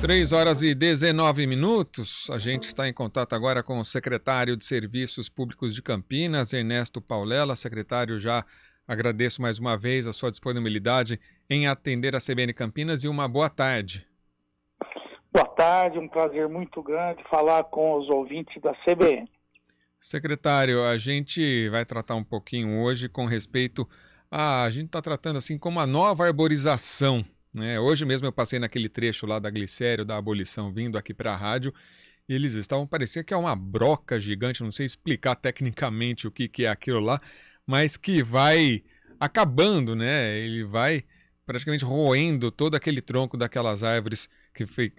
3h19. A gente está em contato agora com o secretário de Serviços Públicos de Campinas, Ernesto Paulela. Secretário, já agradeço mais uma vez a sua disponibilidade em atender a CBN Campinas e uma boa tarde. Boa tarde, um prazer muito grande falar com os ouvintes da CBN. Secretário, a gente vai tratar um pouquinho hoje com respeito a gente está tratando assim como a nova arborização. Hoje mesmo eu passei naquele trecho lá da Glicério, da abolição, vindo aqui para a rádio, e eles estavam, parecia que é uma broca gigante, não sei explicar tecnicamente o que é aquilo lá, mas que vai acabando, né? Ele vai praticamente roendo todo aquele tronco daquelas árvores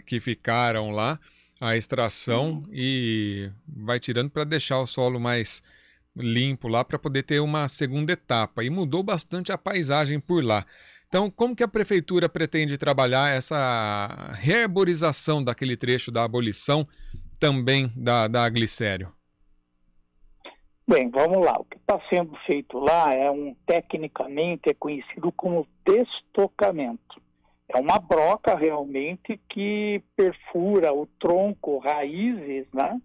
que ficaram lá, a extração, e vai tirando para deixar o solo mais limpo lá para poder ter uma segunda etapa, e mudou bastante a paisagem por lá. Então, como que a prefeitura pretende trabalhar essa rearborização daquele trecho da abolição, também da Glicério? Bem, vamos lá. O que está sendo feito lá tecnicamente é conhecido como destocamento. É uma broca realmente que perfura o tronco, raízes, né?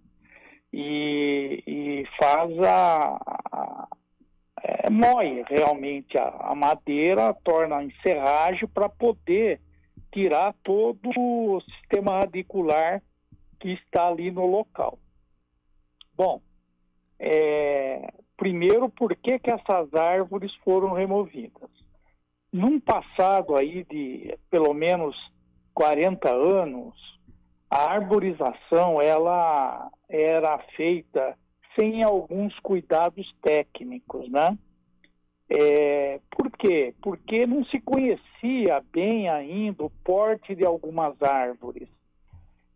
E faz moe realmente a madeira, torna em serragem para poder tirar todo o sistema radicular que está ali no local. Bom, primeiro, por que essas árvores foram removidas? Num passado aí de pelo menos 40 anos, a arborização ela era feita sem alguns cuidados técnicos, né? Por quê? Porque não se conhecia bem ainda o porte de algumas árvores.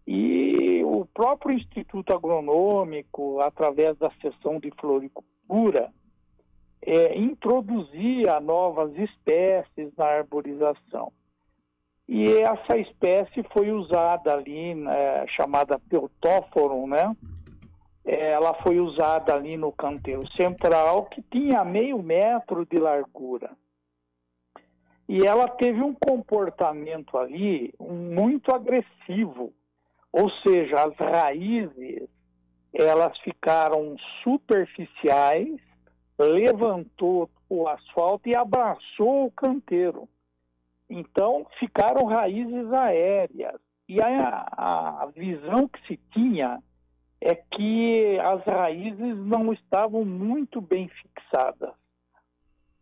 E o próprio Instituto Agronômico, através da seção de floricultura, introduzia novas espécies na arborização. E essa espécie foi usada ali, chamada Teutóforum, né? Ela foi usada ali no canteiro central, que tinha meio metro de largura. E ela teve um comportamento ali muito agressivo, ou seja, as raízes, elas ficaram superficiais, levantou o asfalto e abraçou o canteiro. Então, ficaram raízes aéreas. E a visão que se tinha é que as raízes não estavam muito bem fixadas.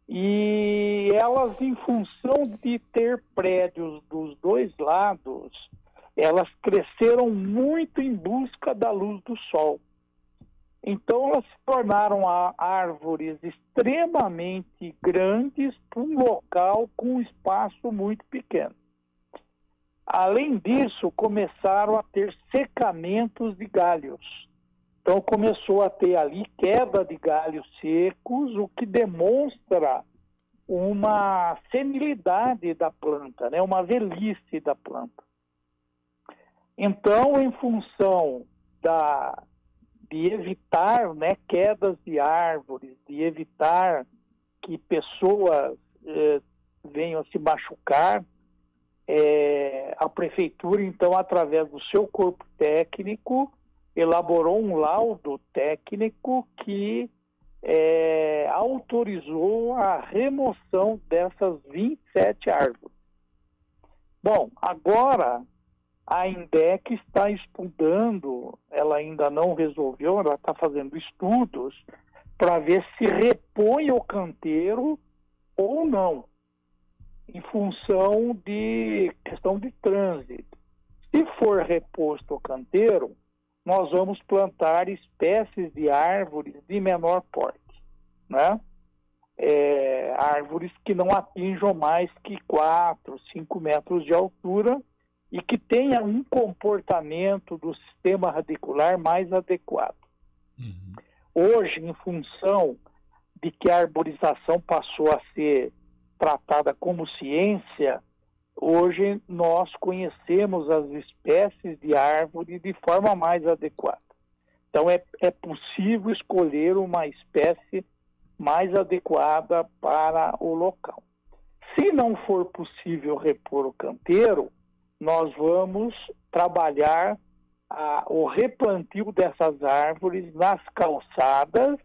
E elas, em função de ter prédios dos dois lados, elas cresceram muito em busca da luz do sol. Então, elas se tornaram árvores extremamente grandes para um local com um espaço muito pequeno. Além disso, começaram a ter secamentos de galhos. Então, começou a ter ali queda de galhos secos, o que demonstra uma senilidade da planta, né? Uma velhice da planta. Então, em função de evitar, né, quedas de árvores, de evitar que pessoas venham a se machucar, a prefeitura, então, através do seu corpo técnico, elaborou um laudo técnico que autorizou a remoção dessas 27 árvores. Bom, agora a INDEC está estudando, ela ainda não resolveu, ela está fazendo estudos para ver se repõe o canteiro ou não, em função de questão de trânsito. Se for reposto o canteiro, nós vamos plantar espécies de árvores de menor porte, né? Árvores que não atinjam mais que 4, 5 metros de altura e que tenham um comportamento do sistema radicular mais adequado. Uhum. Hoje, em função de que a arborização passou a ser tratada como ciência, hoje nós conhecemos as espécies de árvore de forma mais adequada. Então é possível escolher uma espécie mais adequada para o local. Se não for possível repor o canteiro, nós vamos trabalhar o replantio dessas árvores nas calçadas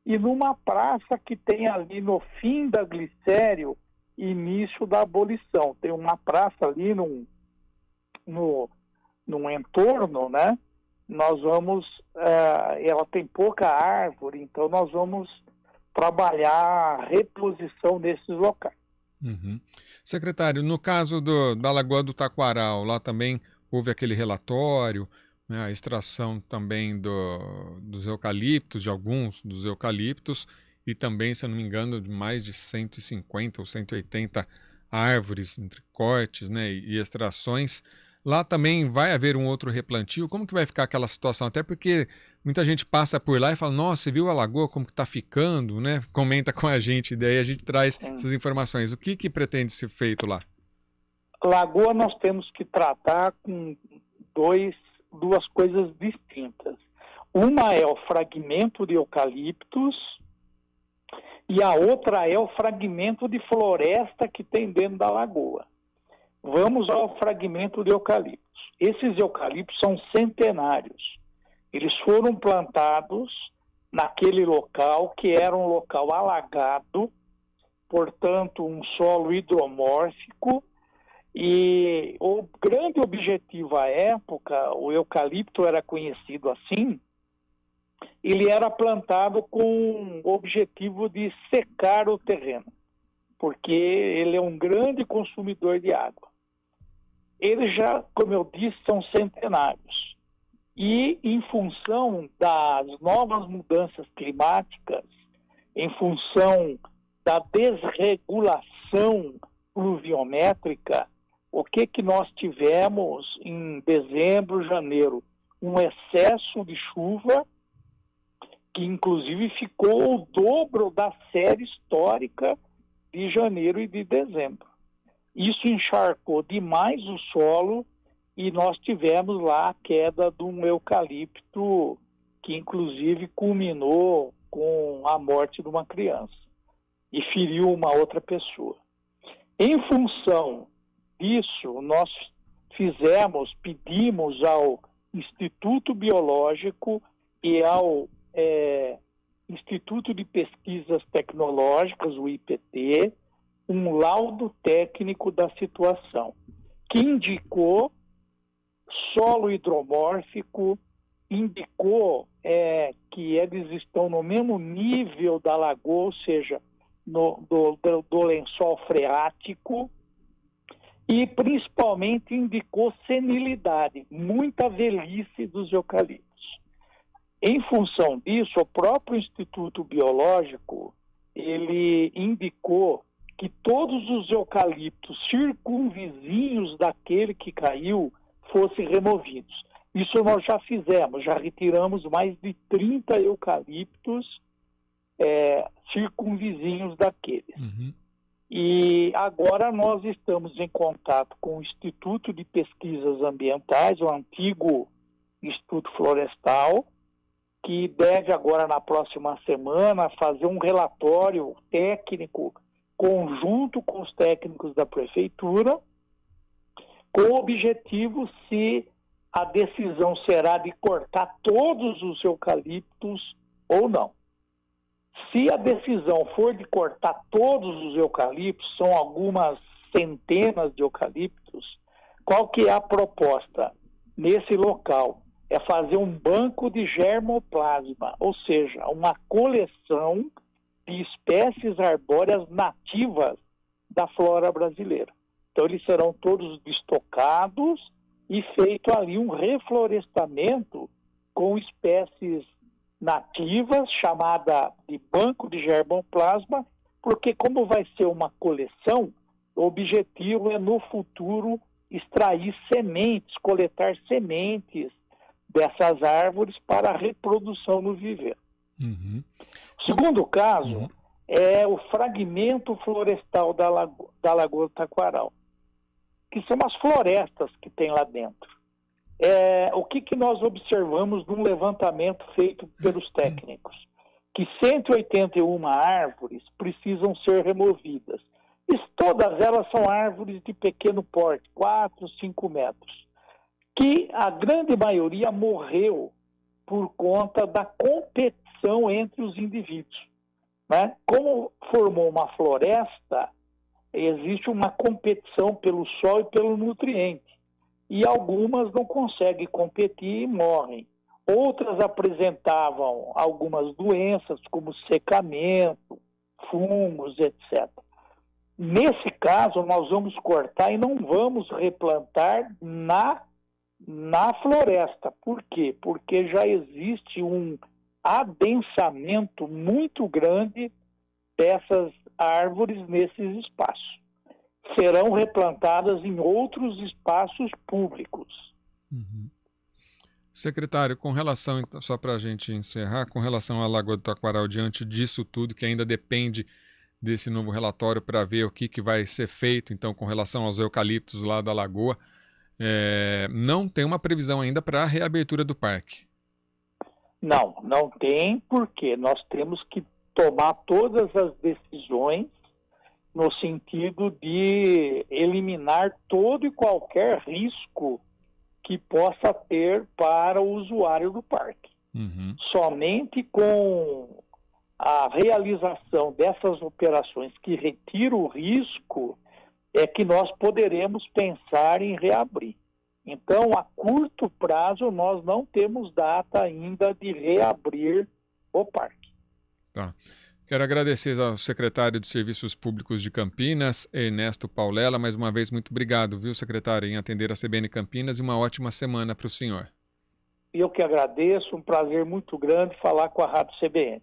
e numa praça que tem ali no fim da Glicério, início da abolição. Tem uma praça ali num entorno, né? Nós vamos, ela tem pouca árvore, então nós vamos trabalhar a reposição desses locais. Uhum. Secretário, no caso da Lagoa do Taquaral, lá também houve aquele relatório, né, a extração também dos eucaliptos, de alguns dos eucaliptos, e também, se eu não me engano, de mais de 150 ou 180 árvores entre cortes, né, e extrações. Lá também vai haver um outro replantio? Como que vai ficar aquela situação? Até porque muita gente passa por lá e fala, nossa, você viu a lagoa como que está ficando, né? Comenta com a gente, daí a gente traz essas informações. O que pretende ser feito lá? Lagoa nós temos que tratar com duas coisas distintas. Uma é o fragmento de eucaliptos e a outra é o fragmento de floresta que tem dentro da lagoa. Vamos ao fragmento de eucaliptos. Esses eucaliptos são centenários. Eles foram plantados naquele local que era um local alagado, portanto um solo hidromórfico, e o grande objetivo à época, o eucalipto era conhecido assim, ele era plantado com o objetivo de secar o terreno, porque ele é um grande consumidor de água. Eles já, como eu disse, são centenários. E em função das novas mudanças climáticas, em função da desregulação pluviométrica, o que nós tivemos em dezembro, janeiro? Um excesso de chuva, que inclusive ficou o dobro da série histórica de janeiro e de dezembro. Isso encharcou demais o solo e nós tivemos lá a queda de um eucalipto que inclusive culminou com a morte de uma criança e feriu uma outra pessoa. Em função disso, nós pedimos ao Instituto Biológico e ao Instituto de Pesquisas Tecnológicas, o IPT, um laudo técnico da situação, que indicou solo hidromórfico, indicou que eles estão no mesmo nível da lagoa, ou seja, do lençol freático, e principalmente indicou senilidade, muita velhice dos eucaliptos. Em função disso, o próprio Instituto Biológico, ele indicou que todos os eucaliptos circunvizinhos daquele que caiu fossem removidos. Isso nós já fizemos, já retiramos mais de 30 eucaliptos circunvizinhos daqueles. Uhum. E agora nós estamos em contato com o Instituto de Pesquisas Ambientais, o antigo Instituto Florestal, que deve agora, na próxima semana, fazer um relatório técnico conjunto com os técnicos da prefeitura, com o objetivo se a decisão será de cortar todos os eucaliptos ou não. Se a decisão for de cortar todos os eucaliptos, são algumas centenas de eucaliptos, qual que é a proposta nesse local? É fazer um banco de germoplasma, ou seja, uma coleção de espécies arbóreas nativas da flora brasileira. Então, eles serão todos destocados e feito ali um reflorestamento com espécies nativas, chamada de banco de germoplasma, porque como vai ser uma coleção, o objetivo é no futuro extrair sementes, coletar sementes dessas árvores para a reprodução no viveiro. Uhum. O segundo caso é o fragmento florestal da Lagoa do Taquaral, que são as florestas que tem lá dentro. O que nós observamos num levantamento feito pelos técnicos? Que 181 árvores precisam ser removidas. Todas elas são árvores de pequeno porte, 4, 5 metros, que a grande maioria morreu por conta da competição entre os indivíduos, né? Como formou uma floresta, existe uma competição pelo sol e pelo nutriente, e algumas não conseguem competir e morrem. Outras apresentavam algumas doenças, como secamento, fungos, etc. Nesse caso, nós vamos cortar e não vamos replantar na floresta. Por quê? Porque já existe um adensamento muito grande dessas árvores nesses espaços. Serão replantadas em outros espaços públicos. Uhum. Secretário, com relação, então, só para a gente encerrar, com relação à Lagoa do Taquaral, diante disso tudo, que ainda depende desse novo relatório para ver o que vai ser feito, então, com relação aos eucaliptos lá da Lagoa, não tem uma previsão ainda para a reabertura do parque. Não tem, porque nós temos que tomar todas as decisões no sentido de eliminar todo e qualquer risco que possa ter para o usuário do parque. Uhum. Somente com a realização dessas operações que retiram o risco é que nós poderemos pensar em reabrir. Então, a curto prazo, nós não temos data ainda de reabrir o parque. Tá. Quero agradecer ao secretário de Serviços Públicos de Campinas, Ernesto Paulela. Mais uma vez, muito obrigado, viu, secretário, em atender a CBN Campinas, e uma ótima semana para o senhor. Eu que agradeço, um prazer muito grande falar com a Rádio CBN.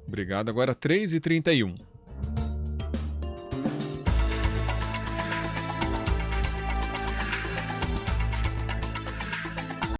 Obrigado. Agora 3h31.